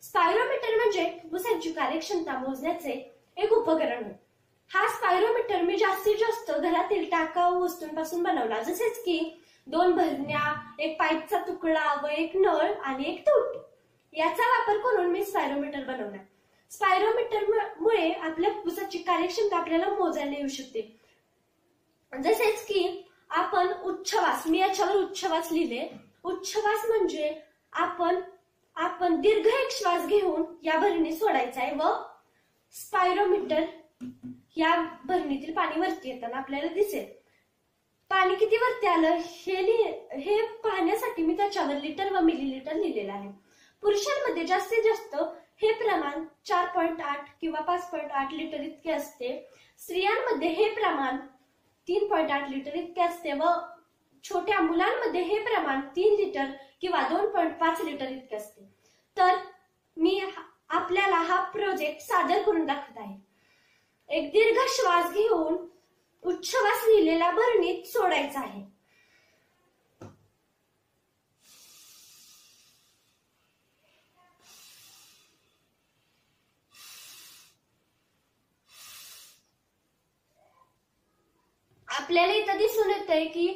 Spirometer म्हणजे फुफ्फुसांची कार्यक्षमता मोजण्याचे एक उपकरण आहे। हा स्पायरोमीटर मी जास्तीत जास्त घरातील टाकाऊ वस्तूंपासून बनवला, जसेच की 2 भरण्या, एक पाईपचा तुकडा व एक नळ आणि एक तूट याचा वापर करून मी स्पायरोमीटर बनवला। स्पायरोमीटर मुळे आपल्या फुफ्फुसाची कार्यक्षमता आपल्याला मोजायला येऊ शकते। जसेच की आपण उच्छवास, मी याच्यावर उच्छवास लिहिले। उच्छवास म्हणजे आपण दीर्घ एक श्वास घेऊन या भरणीत सोडायचा आहे व स्पायरोमीटर या भरणीतील पाणी वरती येताना आपल्याला दिसेल। पाणी किती वरती आलं हे पाहण्यासाठी मी त्याच्यावर लिटर व मिलीलिटर लिहिलेलं आहे। पुरुषांमध्ये जास्तीत जास्त हे प्रमाण 4.8 किंवा 5.8 लिटर इतके असते। स्त्रियांमध्ये हे प्रमाण 3.8 लिटर इतके असते व छोट्या मुलांमध्ये हे प्रमाण 3 लिटर किंवा 2.5 लिटर इतके असते। तर मी आपल्याला हा प्रोजेक्ट सादर करून दाखवत आहे। एक दीर्घ श्वास घेऊन उच्छवास लिहिलेल्या भरणीत सोडायचा आहे। आपल्याला इथं दिसून येतंय की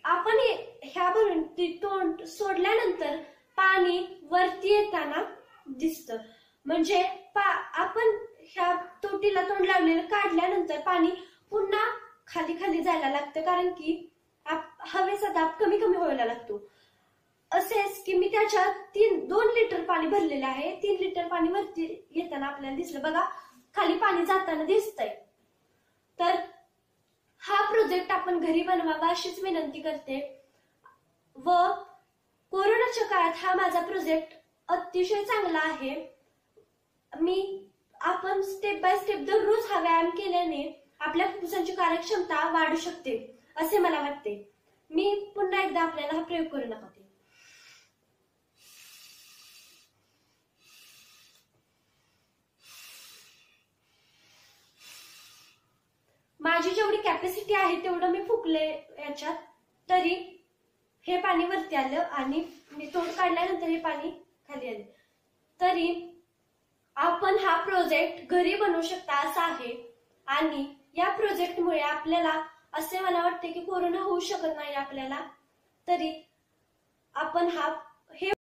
आपण ह्या भरणीत तोंड सोडल्यानंतर पाणी वरती येताना दिसतं। म्हणजे आपण ह्या तोटीला तोंड लावलेलं काढल्यानंतर पाणी पुन्हा खाली खाली जायला लागतं, कारण की हवेचा दाब कमी कमी व्हायला लागतो। असेच की मी त्याच्यात 2 लिटर पाणी भरलेलं आहे। 3 लिटर पाणी वरती येताना आपल्याला दिसलं, बघा खाली पाणी जाताना दिसतंय। तर हा प्रोजेक्ट आपण घरी बनवावा अशीच विनंती करते व कोरोनाच्या काळात हा माझा प्रोजेक्ट अतिशय चांगला आहे। आपण स्टेप बाय स्टेप दररोज हा व्यायाम केल्याने आपल्या फुफ्फुसांची कार्यक्षमता वाढू शकते असे मला वाटते। मी पुन्हा एकदा आपल्याला हा प्रयोग करून दाखवते। माझी जेवढी कॅपॅसिटी आहे तेवढं मी फुकले याच्यात, तरी हे पाणी वरती आलं आणि मी तोंड काढल्यानंतर हे पाणी खाली आले। तरी आपण हा प्रोजेक्ट घरी बनवू शकता असा आहे आणि या प्रोजेक्टमुळे आपल्याला असे मला वाटते की कोरोना होऊ शकत नाही आपल्याला। तरी आपण हे